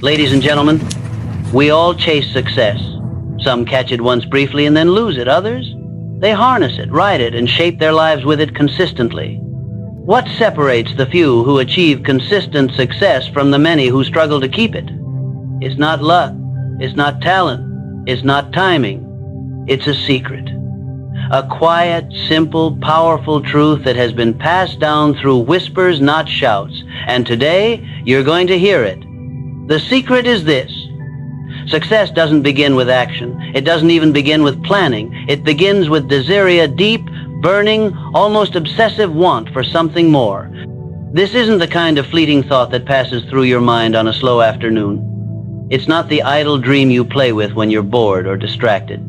Ladies and gentlemen, we all chase success. Some catch it once briefly and then lose it. Others, they harness it, ride it, and shape their lives with it consistently. What separates the few who achieve consistent success from the many who struggle to keep it? It's not luck, it's not talent, it's not timing. It's a secret. A quiet, simple, powerful truth that has been passed down through whispers, not shouts. And today, you're going to hear it. The secret is this. Success doesn't begin with action. It doesn't even begin with planning. It begins with a deep, burning, almost obsessive want for something more. This isn't the kind of fleeting thought that passes through your mind on a slow afternoon. It's not the idle dream you play with when you're bored or distracted.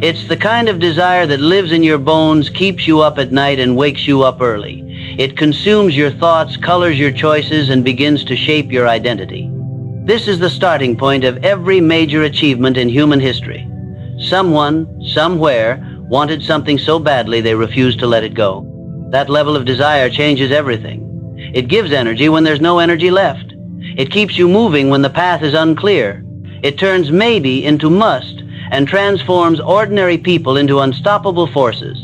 It's the kind of desire that lives in your bones, keeps you up at night, and wakes you up early. It consumes your thoughts, colors your choices, and begins to shape your identity. This is the starting point of every major achievement in human history. Someone, somewhere, wanted something so badly they refused to let it go. That level of desire changes everything. It gives energy when there's no energy left. It keeps you moving when the path is unclear. It turns maybe into must and transforms ordinary people into unstoppable forces.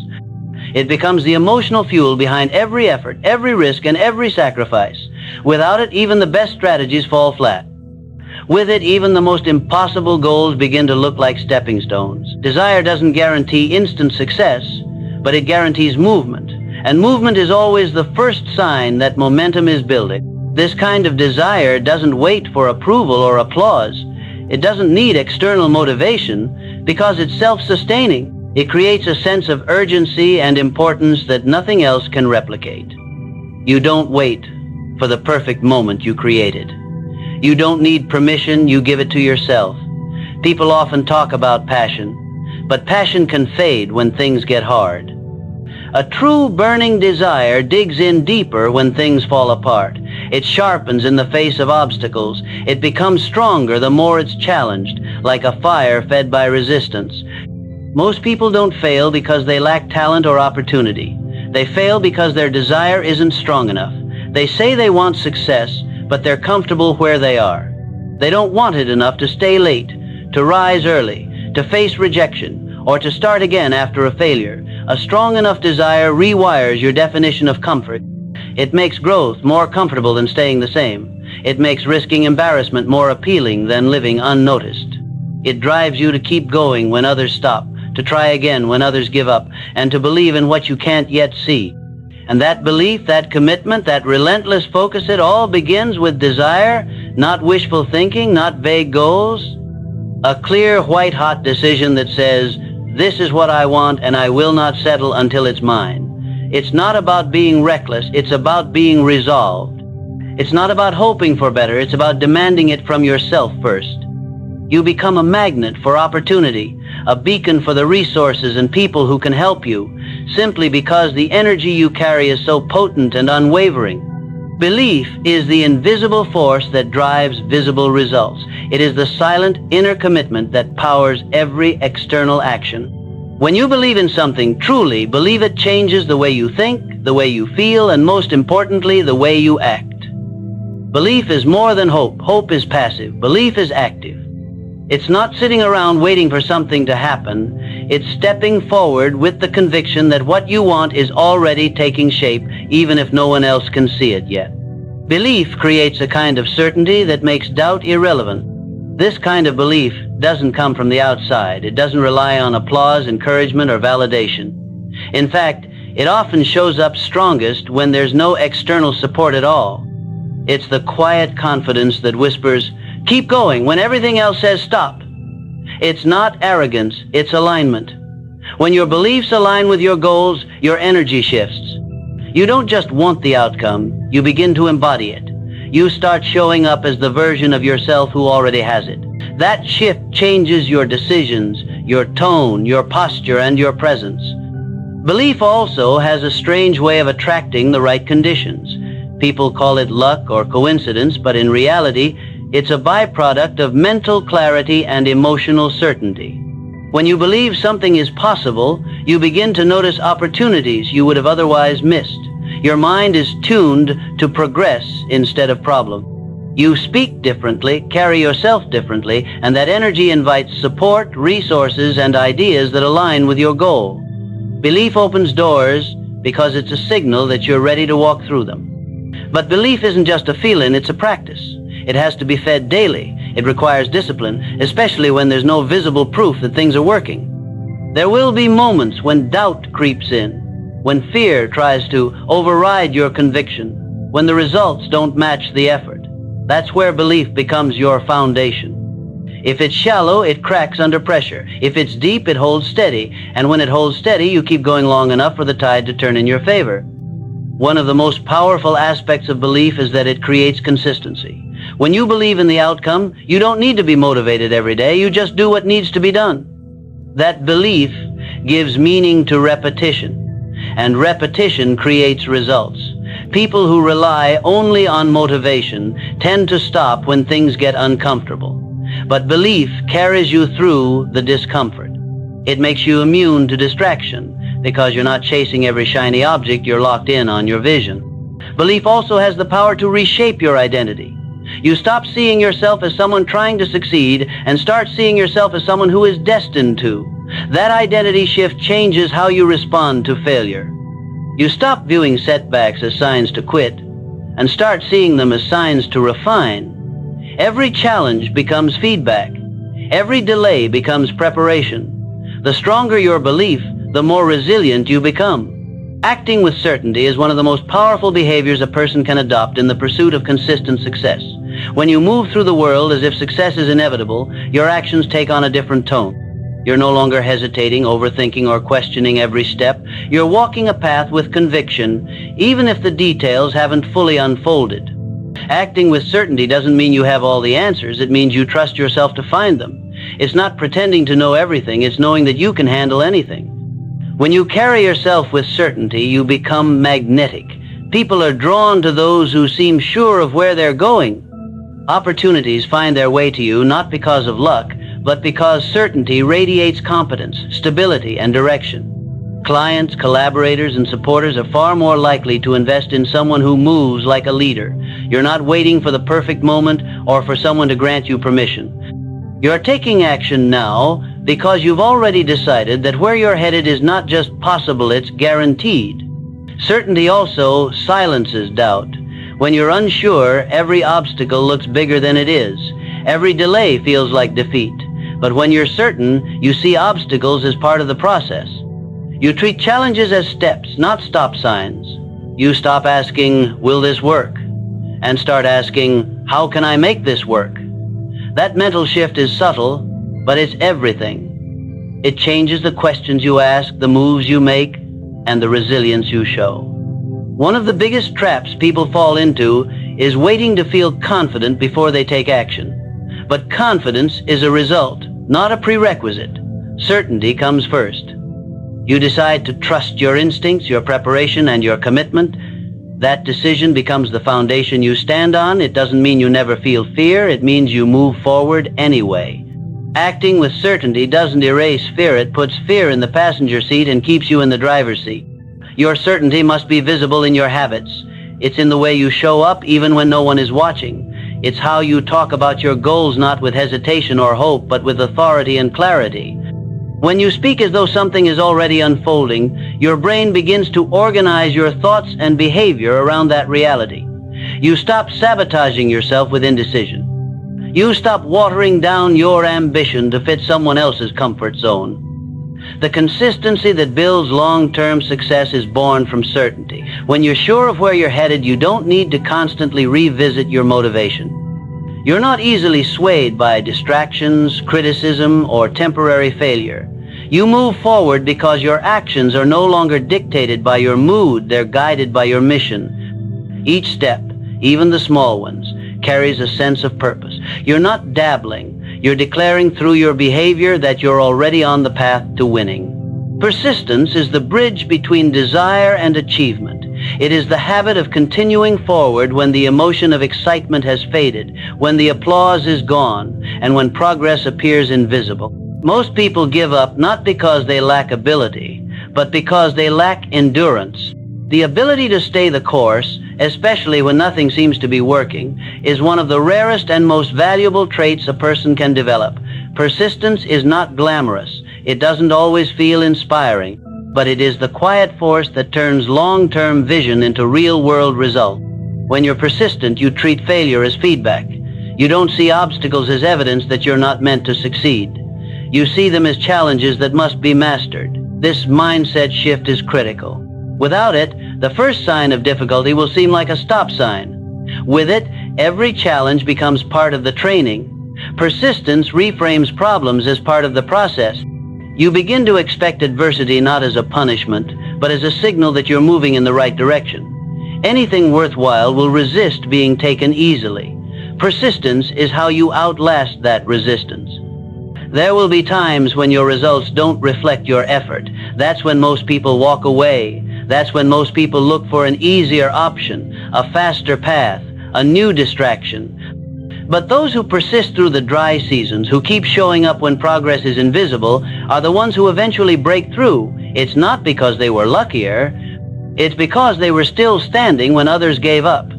It becomes the emotional fuel behind every effort, every risk, and every sacrifice. Without it, even the best strategies fall flat. With it, even the most impossible goals begin to look like stepping stones. Desire doesn't guarantee instant success, but it guarantees movement. And movement is always the first sign that momentum is building. This kind of desire doesn't wait for approval or applause. It doesn't need external motivation because it's self-sustaining. It creates a sense of urgency and importance that nothing else can replicate. You don't wait for the perfect moment you created. You don't need permission, you give it to yourself. People often talk about passion, but passion can fade when things get hard. A true burning desire digs in deeper when things fall apart. It sharpens in the face of obstacles. It becomes stronger the more it's challenged, like a fire fed by resistance. Most people don't fail because they lack talent or opportunity. They fail because their desire isn't strong enough. They say they want success, but they're comfortable where they are. They don't want it enough to stay late, to rise early, to face rejection, or to start again after a failure. A strong enough desire rewires your definition of comfort. It makes growth more comfortable than staying the same. It makes risking embarrassment more appealing than living unnoticed. It drives you to keep going when others stop, to try again when others give up, and to believe in what you can't yet see. And that belief, that commitment, that relentless focus, it all begins with desire, not wishful thinking, not vague goals. A clear, white-hot decision that says, this is what I want and I will not settle until it's mine. It's not about being reckless, it's about being resolved. It's not about hoping for better, it's about demanding it from yourself first. You become a magnet for opportunity, a beacon for the resources and people who can help you, simply because the energy you carry is so potent and unwavering. Belief is the invisible force that drives visible results. It is the silent inner commitment that powers every external action. When you believe in something truly, believe it changes the way you think, the way you feel, and most importantly, the way you act. Belief is more than hope. Hope is passive. Belief is active. It's not sitting around waiting for something to happen. It's stepping forward with the conviction that what you want is already taking shape, even if no one else can see it yet. Belief creates a kind of certainty that makes doubt irrelevant. This kind of belief doesn't come from the outside. It doesn't rely on applause, encouragement, or validation. In fact, it often shows up strongest when there's no external support at all. It's the quiet confidence that whispers, keep going when everything else says stop. It's not arrogance, it's alignment. When your beliefs align with your goals, your energy shifts. You don't just want the outcome, you begin to embody it. You start showing up as the version of yourself who already has it. That shift changes your decisions, your tone, your posture, and your presence. Belief also has a strange way of attracting the right conditions. People call it luck or coincidence, but in reality, it's a byproduct of mental clarity and emotional certainty. When you believe something is possible, you begin to notice opportunities you would have otherwise missed. Your mind is tuned to progress instead of problem. You speak differently, carry yourself differently, and that energy invites support, resources, and ideas that align with your goal. Belief opens doors because it's a signal that you're ready to walk through them. But belief isn't just a feeling, it's a practice. It has to be fed daily. It requires discipline, especially when there's no visible proof that things are working. There will be moments when doubt creeps in, when fear tries to override your conviction, when the results don't match the effort. That's where belief becomes your foundation. If it's shallow, it cracks under pressure. If it's deep, it holds steady. And when it holds steady, you keep going long enough for the tide to turn in your favor. One of the most powerful aspects of belief is that it creates consistency. When you believe in the outcome, you don't need to be motivated every day. You just do what needs to be done. That belief gives meaning to repetition, and repetition creates results. People who rely only on motivation tend to stop when things get uncomfortable. But belief carries you through the discomfort. It makes you immune to distraction because you're not chasing every shiny object, you're locked in on your vision. Belief also has the power to reshape your identity. You stop seeing yourself as someone trying to succeed and start seeing yourself as someone who is destined to. That identity shift changes how you respond to failure. You stop viewing setbacks as signs to quit and start seeing them as signs to refine. Every challenge becomes feedback. Every delay becomes preparation. The stronger your belief, the more resilient you become. Acting with certainty is one of the most powerful behaviors a person can adopt in the pursuit of consistent success. When you move through the world as if success is inevitable, your actions take on a different tone. You're no longer hesitating, overthinking, or questioning every step. You're walking a path with conviction, even if the details haven't fully unfolded. Acting with certainty doesn't mean you have all the answers. It means you trust yourself to find them. It's not pretending to know everything. It's knowing that you can handle anything. When you carry yourself with certainty, you become magnetic. People are drawn to those who seem sure of where they're going. Opportunities find their way to you not because of luck, but because certainty radiates competence, stability, and direction. Clients, collaborators, and supporters are far more likely to invest in someone who moves like a leader. You're not waiting for the perfect moment or for someone to grant you permission. You're taking action now because you've already decided that where you're headed is not just possible, it's guaranteed. Certainty also silences doubt. When you're unsure, every obstacle looks bigger than it is. Every delay feels like defeat. But when you're certain, you see obstacles as part of the process. You treat challenges as steps, not stop signs. You stop asking, will this work? And start asking, how can I make this work? That mental shift is subtle, but it's everything. It changes the questions you ask, the moves you make, and the resilience you show. One of the biggest traps people fall into is waiting to feel confident before they take action. But confidence is a result, not a prerequisite. Certainty comes first. You decide to trust your instincts, your preparation, and your commitment. That decision becomes the foundation you stand on. It doesn't mean you never feel fear. It means you move forward anyway. Acting with certainty doesn't erase fear. It puts fear in the passenger seat and keeps you in the driver's seat. Your certainty must be visible in your habits. It's in the way you show up even when no one is watching. It's how you talk about your goals, not with hesitation or hope, but with authority and clarity. When you speak as though something is already unfolding, your brain begins to organize your thoughts and behavior around that reality. You stop sabotaging yourself with indecision. You stop watering down your ambition to fit someone else's comfort zone. The consistency that builds long-term success is born from certainty. When you're sure of where you're headed, you don't need to constantly revisit your motivation. You're not easily swayed by distractions, criticism, or temporary failure. You move forward because your actions are no longer dictated by your mood, they're guided by your mission. Each step, even the small ones, carries a sense of purpose. You're not dabbling. You're declaring through your behavior that you're already on the path to winning. Persistence is the bridge between desire and achievement. It is the habit of continuing forward when the emotion of excitement has faded, when the applause is gone, and when progress appears invisible. Most people give up not because they lack ability, but because they lack endurance. The ability to stay the course especially when nothing seems to be working, is one of the rarest and most valuable traits a person can develop. Persistence is not glamorous. It doesn't always feel inspiring, but it is the quiet force that turns long-term vision into real-world results. When you're persistent, you treat failure as feedback. You don't see obstacles as evidence that you're not meant to succeed. You see them as challenges that must be mastered. This mindset shift is critical. Without it, the first sign of difficulty will seem like a stop sign. With it, every challenge becomes part of the training. Persistence reframes problems as part of the process. You begin to expect adversity not as a punishment, but as a signal that you're moving in the right direction. Anything worthwhile will resist being taken easily. Persistence is how you outlast that resistance. There will be times when your results don't reflect your effort. That's when most people walk away. That's when most people look for an easier option, a faster path, a new distraction. But those who persist through the dry seasons, who keep showing up when progress is invisible, are the ones who eventually break through. It's not because they were luckier. It's because they were still standing when others gave up.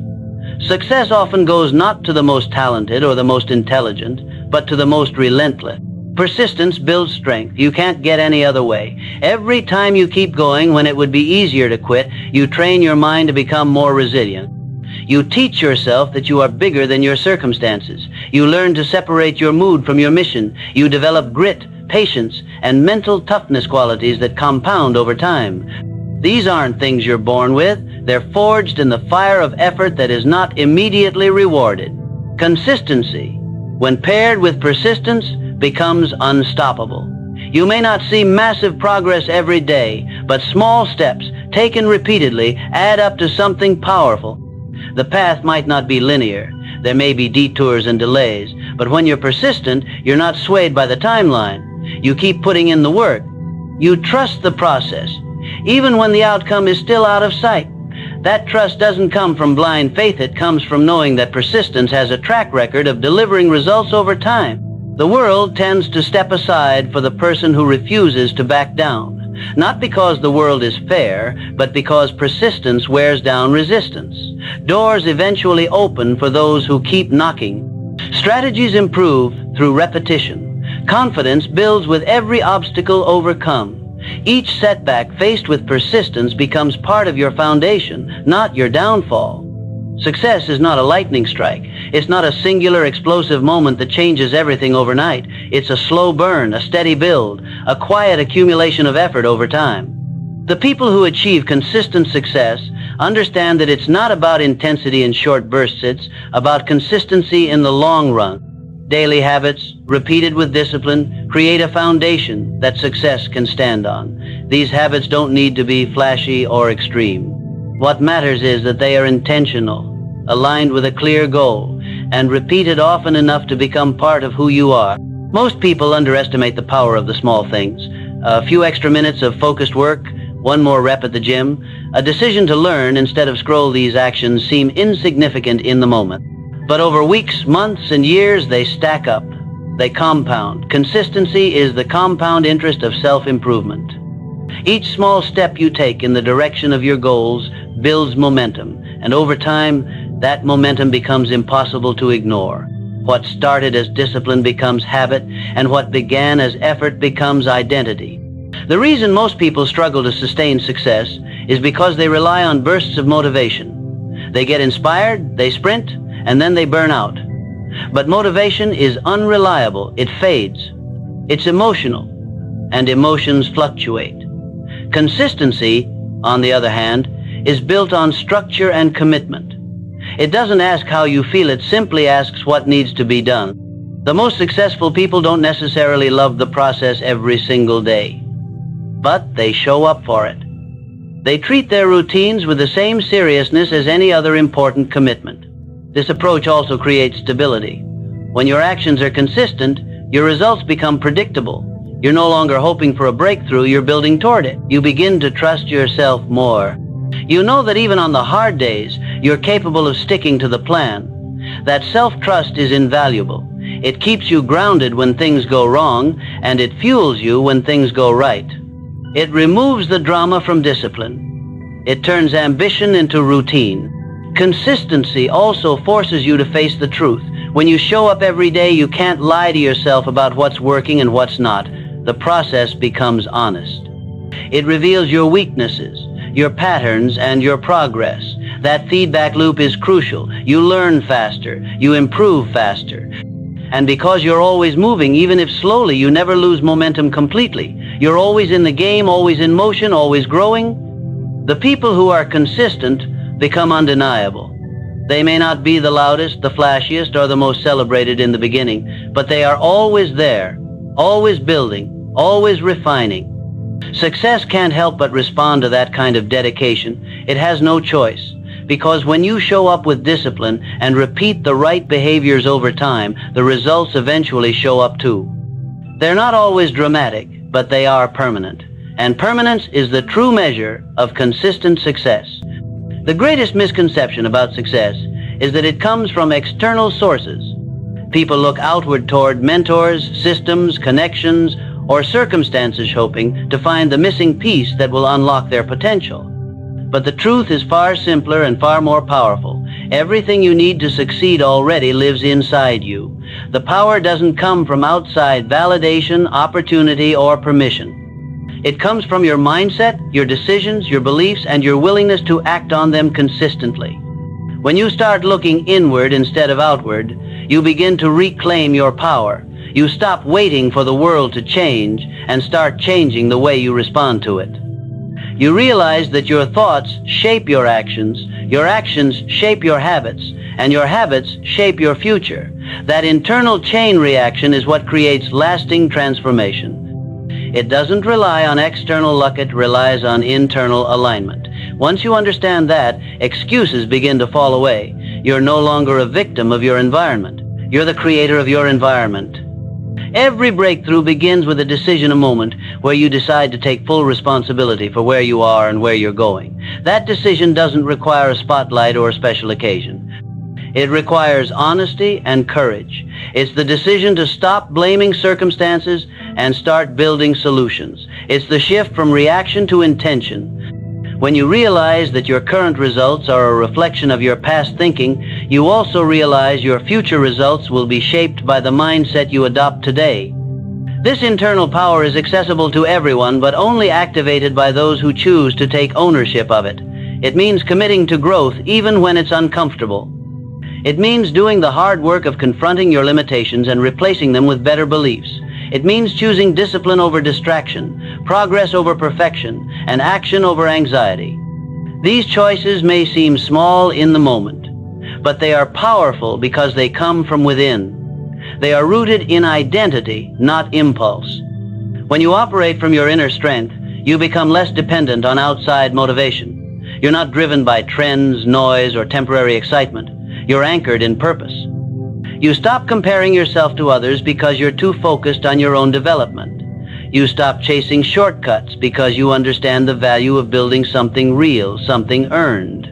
Success often goes not to the most talented or the most intelligent, but to the most relentless. Persistence builds strength. You can't get any other way. Every time you keep going when it would be easier to quit, you train your mind to become more resilient. You teach yourself that you are bigger than your circumstances. You learn to separate your mood from your mission. You develop grit, patience, and mental toughness qualities that compound over time. These aren't things you're born with. They're forged in the fire of effort that is not immediately rewarded. Consistency, when paired with persistence, becomes unstoppable. You may not see massive progress every day, but small steps, taken repeatedly, add up to something powerful. The path might not be linear. There may be detours and delays, but when you're persistent, you're not swayed by the timeline. You keep putting in the work. You trust the process, even when the outcome is still out of sight. That trust doesn't come from blind faith. It comes from knowing that persistence has a track record of delivering results over time. The world tends to step aside for the person who refuses to back down, not because the world is fair, but because persistence wears down resistance. Doors eventually open for those who keep knocking. Strategies improve through repetition. Confidence builds with every obstacle overcome. Each setback faced with persistence becomes part of your foundation, not your downfall. Success is not a lightning strike. It's not a singular explosive moment that changes everything overnight. It's a slow burn, a steady build, a quiet accumulation of effort over time. The people who achieve consistent success understand that it's not about intensity in short bursts. It's about consistency in the long run. Daily habits, repeated with discipline, create a foundation that success can stand on. These habits don't need to be flashy or extreme. What matters is that they are intentional, aligned with a clear goal, and repeated often enough to become part of who you are. Most people underestimate the power of the small things. A few extra minutes of focused work, one more rep at the gym, a decision to learn instead of scroll. These actions seem insignificant in the moment. But over weeks, months, and years, they stack up. They compound. Consistency is the compound interest of self-improvement. Each small step you take in the direction of your goals builds momentum, and over time, that momentum becomes impossible to ignore. What started as discipline becomes habit, and what began as effort becomes identity. The reason most people struggle to sustain success is because they rely on bursts of motivation. They get inspired, they sprint, and then they burn out. But motivation is unreliable. It fades. It's emotional, and emotions fluctuate. Consistency, on the other hand, is built on structure and commitment. It doesn't ask how you feel. It simply asks what needs to be done. The most successful people don't necessarily love the process every single day, but they show up for it. They treat their routines with the same seriousness as any other important commitment. This approach also creates stability. When your actions are consistent, your results become predictable. You're no longer hoping for a breakthrough, you're building toward it. You begin to trust yourself more. You know that even on the hard days, you're capable of sticking to the plan. That self-trust is invaluable. It keeps you grounded when things go wrong, and it fuels you when things go right. It removes the drama from discipline. It turns ambition into routine. Consistency also forces you to face the truth. When you show up every day, you can't lie to yourself about what's working and what's not. The process becomes honest. It reveals your weaknesses, your patterns, and your progress. That feedback loop is crucial. You learn faster, you improve faster. And because you're always moving, even if slowly, you never lose momentum completely. You're always in the game, always in motion, always growing. The people who are consistent become undeniable. They may not be the loudest, the flashiest, or the most celebrated in the beginning, but they are always there, always building, always refining. Success can't help but respond to that kind of dedication. It has no choice. Because when you show up with discipline and repeat the right behaviors over time, the results eventually show up too. They're not always dramatic, but they are permanent. And permanence is the true measure of consistent success. The greatest misconception about success is that it comes from external sources. People look outward toward mentors, systems, connections, or circumstances, hoping to find the missing piece that will unlock their potential. But the truth is far simpler and far more powerful. Everything you need to succeed already lives inside you. The power doesn't come from outside validation, opportunity, or permission. It comes from your mindset, your decisions, your beliefs, and your willingness to act on them consistently. When you start looking inward instead of outward, you begin to reclaim your power. You stop waiting for the world to change and start changing the way you respond to it. You realize that your thoughts shape your actions shape your habits, and your habits shape your future. That internal chain reaction is what creates lasting transformation. It doesn't rely on external luck, it relies on internal alignment. Once you understand that, excuses begin to fall away. You're no longer a victim of your environment. You're the creator of your environment. Every breakthrough begins with a decision, a moment where you decide to take full responsibility for where you are and where you're going. That decision doesn't require a spotlight or a special occasion. It requires honesty and courage. It's the decision to stop blaming circumstances and start building solutions. It's the shift from reaction to intention. When you realize that your current results are a reflection of your past thinking, you also realize your future results will be shaped by the mindset you adopt today. This internal power is accessible to everyone, but only activated by those who choose to take ownership of it. It means committing to growth even when it's uncomfortable. It means doing the hard work of confronting your limitations and replacing them with better beliefs. It means choosing discipline over distraction, progress over perfection, and action over anxiety. These choices may seem small in the moment, but they are powerful because they come from within. They are rooted in identity, not impulse. When you operate from your inner strength, you become less dependent on outside motivation. You're not driven by trends, noise, or temporary excitement. You're anchored in purpose. You stop comparing yourself to others because you're too focused on your own development. You stop chasing shortcuts because you understand the value of building something real, something earned.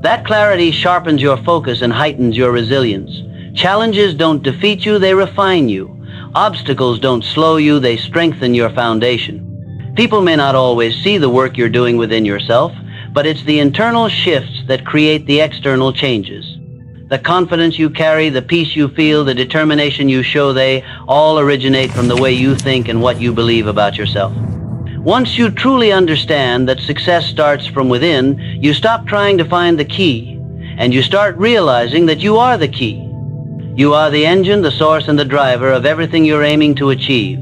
That clarity sharpens your focus and heightens your resilience. Challenges don't defeat you, they refine you. Obstacles don't slow you, they strengthen your foundation. People may not always see the work you're doing within yourself, but it's the internal shifts that create the external changes. The confidence you carry, the peace you feel, the determination you show, they all originate from the way you think and what you believe about yourself. Once you truly understand that success starts from within, you stop trying to find the key, and you start realizing that you are the key. You are the engine, the source, and the driver of everything you're aiming to achieve.